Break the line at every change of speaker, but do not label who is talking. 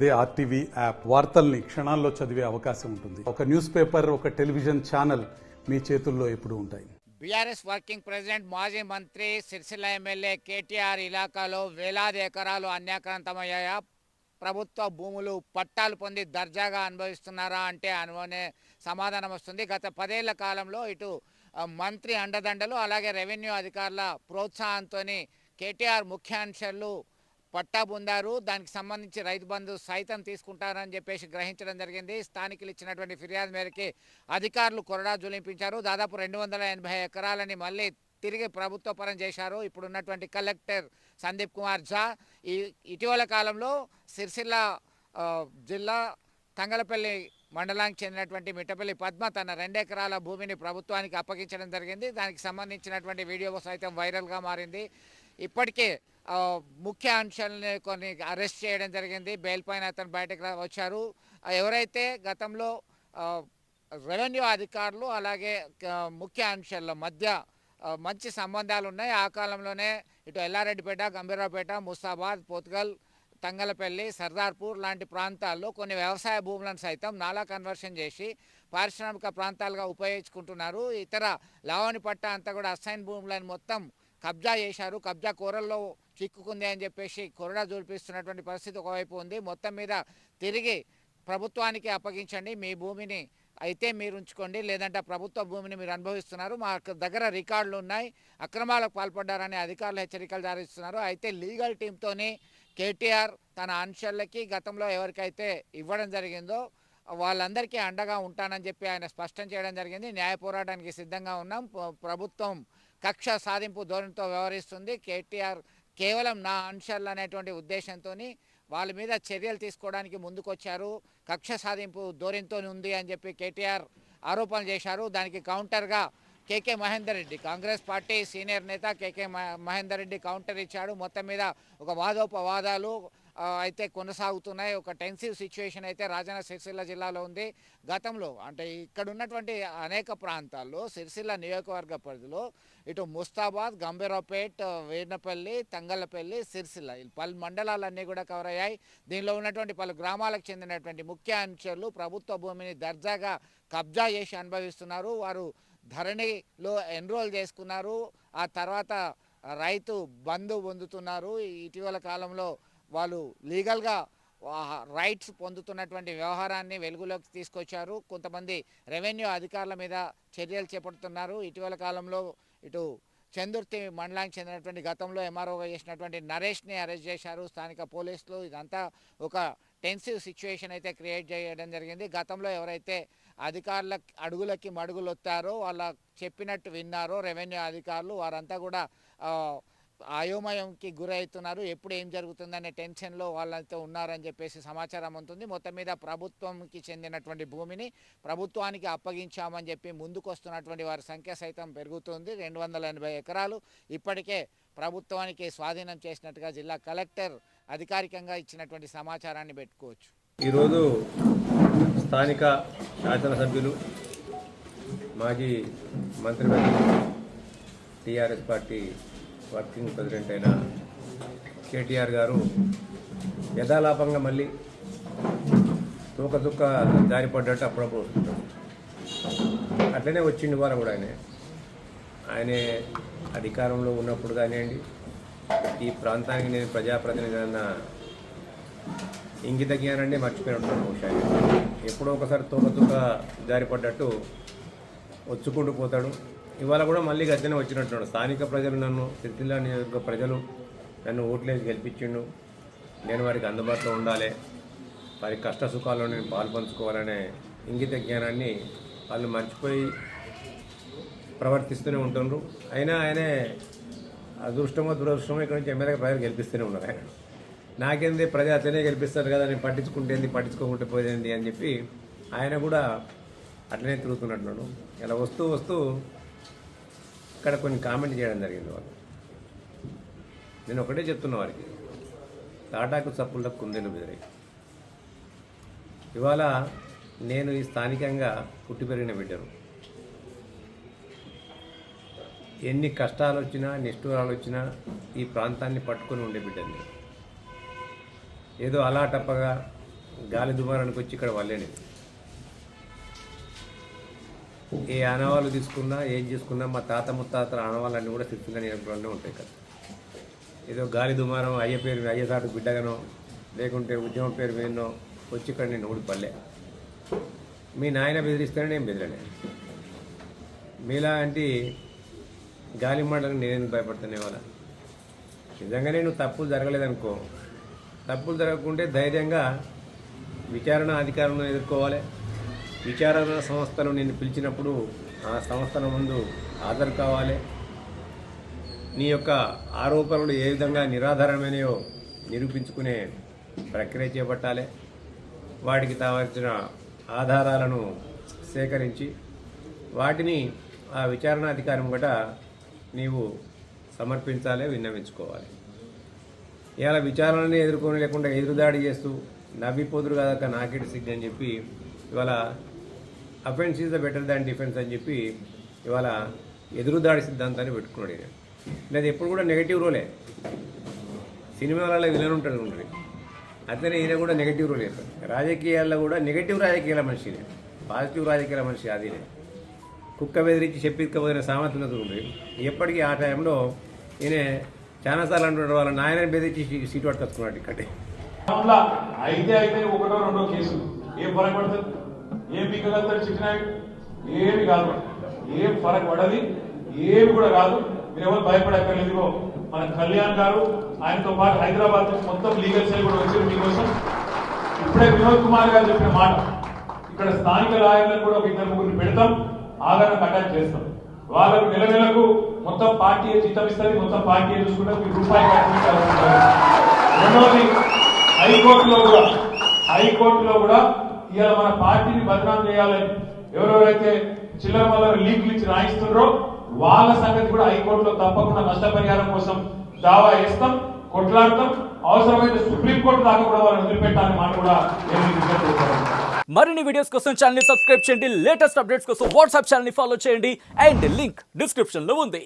అదే RTV app వార్తల్ని క్షణాల్లో చదివే అవకాశం ఉంటుంది. ఒక న్యూస్ పేపర్, ఒక టెలివిజన్ ఛానల్ మీ చేతుల్లో ఎప్పుడూ ఉంటాయి.
బీఆర్ఎస్ వర్కింగ్ ప్రెసిడెంట్ మాజీ మంత్రి సిరిసిల్ల ఎమ్మెల్యే కేటీఆర్ ఇలాకాలో వేలాది ఎకరాలు అన్యాక్రాంతమయ్యాయా? ప్రభుత్వ భూములు పట్టాలు పొంది దర్జాగా అనుభవిస్తున్నారా అంటే అనువనే సమాధానం వస్తుంది. గత 10 ఏళ్ల కాలంలో ఇటు మంత్రి అండదండలు అలాగే రెవెన్యూ అధికారుల ప్రోత్సాహంతో కేటీఆర్ ముఖ్యాంశాలు పట్టా పొందారు. దానికి సంబంధించి రైతు బంధు సైతం తీసుకుంటారని చెప్పేసి గ్రహించడం జరిగింది. స్థానికులు ఇచ్చినటువంటి ఫిర్యాదు మేరకి అధికారులు కొరడా జులింపించారు. దాదాపు 280 ఎకరాలని మళ్ళీ తిరిగి ప్రభుత్వ పరం చేశారు. ఇప్పుడున్నటువంటి కలెక్టర్ సందీప్ కుమార్ ఝా ఇటీవల కాలంలో సిరిసిల్ల జిల్లా తంగలపల్లి మండలానికి చెందినటువంటి మిట్టపల్లి పద్మ తన 2 ఎకరాల భూమిని ప్రభుత్వానికి అప్పగించడం జరిగింది. దానికి సంబంధించినటువంటి వీడియో సైతం వైరల్గా మారింది. ఇప్పటికే ముఖ్య అంశాలని కొన్ని అరెస్ట్ చేయడం జరిగింది. బెయిల్ పైన అతను బయటకు వచ్చారు. ఎవరైతే గతంలో రెవెన్యూ అధికారులు అలాగే ముఖ్య అంశాల మధ్య మంచి సంబంధాలు ఉన్నాయి. ఆ కాలంలోనే ఇటు ఎల్లారెడ్డిపేట, గంభీరావుపేట, ముస్తాబాద్, పోత్గల్, తంగలపల్లి, సర్దార్పూర్ లాంటి ప్రాంతాల్లో కొన్ని వ్యవసాయ భూములను సైతం నాలా కన్వర్షన్ చేసి పారిశ్రామిక ప్రాంతాలుగా ఉపయోగించుకుంటున్నారు. ఇతర లావణి పట్ట అంతా కూడా అసైన్ భూములను మొత్తం కబ్జా చేశారు. కబ్జా కూరల్లో చిక్కుకుంది అని చెప్పేసి కొరడా జూల్పిస్తున్నటువంటి పరిస్థితి ఒకవైపు ఉంది. మొత్తం మీద తిరిగి ప్రభుత్వానికి అప్పగించండి, మీ భూమిని అయితే మీరు ఉంచుకోండి, లేదంటే ప్రభుత్వ భూమిని మీరు అనుభవిస్తున్నారు, మా దగ్గర రికార్డులు ఉన్నాయి, అక్రమాలకు పాల్పడ్డారని అధికారులు హెచ్చరికలు జారిస్తున్నారు. అయితే లీగల్ టీంతోని కేటీఆర్ తన అంశాలకి గతంలో ఎవరికైతే ఇవ్వడం జరిగిందో వాళ్ళందరికీ అండగా ఉంటానని చెప్పి ఆయన స్పష్టం చేయడం జరిగింది. న్యాయ పోరాటానికి సిద్ధంగా ఉన్నాం, ప్రభుత్వం కక్ష సాధింపు ధోరణితో వ్యవహరిస్తుంది, కేటీఆర్ కేవలం నా అంశాలు అనేటువంటి ఉద్దేశంతో వాళ్ళ మీద చర్యలు తీసుకోవడానికి ముందుకొచ్చారు, కక్ష సాధింపు ధోరణితో ఉంది అని చెప్పి కేటీఆర్ ఆరోపణలు చేశారు. దానికి కౌంటర్గా కేకే మహేందర్ రెడ్డి, కాంగ్రెస్ పార్టీ సీనియర్ నేత కేకే మహేందర్ రెడ్డి కౌంటర్ ఇచ్చాడు. మొత్తం మీద ఒక వాదోపవాదాలు అయితే కొనసాగుతున్నాయి. ఒక టెన్సివ్ సిచ్యువేషన్ అయితే రాజన్న సిరిసిల్ల జిల్లాలో ఉంది. గతంలో అంటే ఇక్కడ ఉన్నటువంటి అనేక ప్రాంతాల్లో సిరిసిల్ల నియోజకవర్గ పరిధిలో ఇటు ముస్తాబాద్, గంభీరావుపేట్, వీర్నపల్లి, తంగలపల్లి, సిరిసిల్ల పలు మండలాలన్నీ కూడా కవర్ అయ్యాయి. దీనిలో ఉన్నటువంటి పలు గ్రామాలకు చెందినటువంటి ముఖ్య అంశాలు ప్రభుత్వ భూమిని దర్జాగా కబ్జా చేసి అనుభవిస్తున్నారు. వారు ధరణిలో ఎన్రోల్ చేసుకున్నారు, ఆ తర్వాత రైతు బంధు పొందుతున్నారు. ఇటీవల కాలంలో వాళ్ళు లీగల్గా రైట్స్ పొందుతున్నటువంటి వ్యవహారాన్ని వెలుగులోకి తీసుకొచ్చారు. కొంతమంది రెవెన్యూ అధికారుల మీద చర్యలు చేపడుతున్నారు. ఇటీవల కాలంలో ఇటు చందుర్తి మండలానికి చెందినటువంటి గతంలో ఎంఆర్ఓగా చేసినటువంటి నరేష్ని అరెస్ట్ చేశారు స్థానిక పోలీసులు. ఇదంతా ఒక టెన్సివ్ సిచ్యువేషన్ అయితే క్రియేట్ చేయడం జరిగింది. గతంలో ఎవరైతే అధికారుల అడుగులకి మడుగులు వస్తారో వాళ్ళ చెప్పినట్టు విన్నారో రెవెన్యూ అధికారులు, వారంతా కూడా అయోమయంకి గురవుతున్నారు. ఎప్పుడు ఏం జరుగుతుందనే టెన్షన్లో వాళ్ళతో ఉన్నారని చెప్పేసి సమాచారం ఉంటుంది. మొత్తం మీద ప్రభుత్వంకి చెందినటువంటి భూమిని ప్రభుత్వానికి అప్పగించామని చెప్పి ముందుకొస్తున్నటువంటి వారి సంఖ్య సైతం పెరుగుతుంది. 280 ఎకరాలు ఇప్పటికే ప్రభుత్వానికి స్వాధీనం చేసినట్టుగా జిల్లా కలెక్టర్ అధికారికంగా ఇచ్చినటువంటి సమాచారాన్ని పెట్టుకోవచ్చు.
ఈరోజు స్థానిక శాసనసభ్యులు మాజీ మంత్రివర్యులు టీఆర్ఎస్ పార్టీ వర్కింగ్ ప్రెసిడెంట్ అయిన కేటీఆర్ గారు యథాలాపంగా మళ్ళీ తూక జారిపడ్డట్టు అప్పుడప్పుడు వస్తుంటాడు. అట్లనే వచ్చింది వారు కూడా ఆయనే అధికారంలో ఉన్నప్పుడు కానివ్వండి, ఈ ప్రాంతానికి నేను ప్రజాప్రతినిధి అన్న ఇంగిత జ్ఞానాన్ని మర్చిపోయినట్టున్నాను. బహుశా ఎప్పుడో ఒకసారి తూక జారిపడ్డట్టు వచ్చుకుంటూ పోతాడు. ఇవాళ కూడా మళ్ళీ గద్దెనే వచ్చినట్టున్నాడు. స్థానిక ప్రజలు నన్ను, సిరిసిల్ల నియోజకవర్గ ప్రజలు నన్ను ఓట్లేసి గెలిపించిండు, నేను వారికి అందుబాటులో ఉండాలి, వారి కష్ట సుఖాల్లో నేను పాల్పంచుకోవాలనే ఇంగిత జ్ఞానాన్ని వాళ్ళు మర్చిపోయి ప్రవర్తిస్తూనే ఉంటుండ్రు. అయినా ఆయనే అదృష్టమో దురదృష్టమో ఇక్కడ నుంచి ఎమ్మెల్యేగా ప్రజలు గెలిపిస్తూనే ఉన్నారు. ఆయన నాకేంది ప్రజలు అతనే గెలిపిస్తారు కదా, నేను పట్టించుకుంటేంది, పట్టించుకోకుంటే పోయేది అని చెప్పి ఆయన కూడా అట్లనే తిరుగుతున్నట్టున్నాడు. ఇలా వస్తూ ఇక్కడ కొన్ని కామెంట్ చేయడం జరిగింది. వాళ్ళు నేను ఒకటే చెప్తున్నా, వారికి తాటాకు చప్పుళ్ళకు కుందేలు బెదిరాయి. ఇవాళ నేను ఈ స్థానికంగా పుట్టి పెరిగిన బిడ్డను, ఎన్ని కష్టాలు వచ్చినా నిష్ఠూరాలు వచ్చినా ఈ ప్రాంతాన్ని పట్టుకొని ఉండే బిడ్డని, ఏదో అలాటప్పగా గాలి దుమారానికి వచ్చి ఇక్కడ వల్లేని ఏ ఆనవాళ్ళు తీసుకున్నా ఏం చేసుకున్నా మా తాత ముత్తాతల ఆనవాళ్ళన్నీ కూడా సిరిసిల్ల నియోజకవర్గంలోనే ఉంటాయి కదా. ఏదో గాలి దుమారం అయ్యసాటు బిడ్డగానో లేకుంటే ఉద్యమం పేరు మీదనో వచ్చి ఇక్కడ నేను ఊడిపల్లే. మీ నాయన బెదిరిస్తేనే నేను బెదిరలే. మీలాంటి గాలి మాటలకు నేను భయపడుతున్నా వాళ్ళ. నిజంగానే నువ్వు తప్పులు జరగలేదనుకో, తప్పులు జరగకుంటే ధైర్యంగా విచారణ అధికారులను ఎదుర్కోవాలి. విచారణ సంస్థలు నిన్ను పిలిచినప్పుడు ఆ సంస్థల ముందు హాజరు కావాలి. నీ యొక్క ఆరోపణలు ఏ విధంగా నిరాధారమైనయో నిరూపించుకునే ప్రక్రియ చేపట్టాలి. వాటికి కావాల్సిన ఆధారాలను సేకరించి వాటిని ఆ విచారణాధికారి ముంగట నీవు సమర్పించాలి, విన్నవించుకోవాలి. ఇవాళ విచారణని ఎదుర్కొని లేకుండా ఎదురుదాడి చేస్తూ నవ్విపోదురు కాదక్క నాకేటి సిగ్గు అని చెప్పి ఇవాళ offence is the better than defence అని చెప్పి ఇవాళ ఎదురుదాడి సిద్ధాంతాన్ని పెట్టుకున్నాడు. ఈయన లేదు ఎప్పుడు కూడా నెగటివ్ రోలే. సినిమాలలో విలన్ ఉంటుంది ఉంటుంది, అట్లనే ఈయన కూడా నెగటివ్ రోల్ వేస్తాడు. రాజకీయాల్లో కూడా నెగటివ్ రాజకీయాల మనిషినే, పాజిటివ్ రాజకీయాల మనిషి అదినే. కుక్క బెదిరించి చెప్పిపోయిన సామర్థ్యత ఉంది. ఎప్పటికీ ఆ టైంలో ఈయన చాలాసార్లు అంటున్నాడు వాళ్ళ నాయనని బెదిరించి సీటు పట్టుకొచ్చుకున్నాడు ఇక్కడే.
అయితే ఒకటో రెండో కేసులు ఏం ఫరక్ పడుతుంది? ఏం పీకగలుగుతాడు చిట్టినాయుడు? ఏమి కాదు, ఏం ఫరక్ పడది, ఏమి కూడా కాదు. మీరు ఎవరు భయపడక్కర్లేదు. మన కళ్యాణ్ గారు ఆయనతో పాటు హైదరాబాద్ నుంచి మొత్తం లీగల్ సెల్ కూడా వచ్చారు మీకోసం. ఇప్పుడే వినోద్ కుమార్ గారు చెప్పిన మాట, ఇక్కడ స్థానిక లాయర్లను కూడా ఒక 2-3 పెడతాం, ఆధారాన్ని అటాచ్ చేస్తాం. వాళ్ళకు నెలకు మొత్తం పార్టీ జీతం ఇస్తుంది, మొత్తం పార్టీ చూసుకుంటే మీకు రూపాయి కట్టించాలి. రెండవది హైకోర్టులో కూడా ఇవాళ మన పార్టీని బదనాం చేయాలని ఎవరెవరైతే చిల్లర మల్లర లీకులు ఇచ్చి రాయిస్తున్నారో వాళ్ళ సంగతి కూడా హైకోర్టులో తప్పకుండా నష్టపరిహారం కోసం దావా వేస్తాం, కొట్లాడతాం. అవసరమైతే సుప్రీంకోర్టు దాకా కూడా వాళ్ళని వదిలిపెట్టాలని మాట కూడా
మరిన్ని వీడియోస్ కోసం ఛానల్ ని సబ్స్క్రైబ్ చేయండి. లేటెస్ట్ అప్డేట్స్ కోసం వాట్సాప్ ఛానల్ ని ఫాలో చేయండి. అండ్ లింక్ డిస్క్రిప్షన్ లో ఉంది.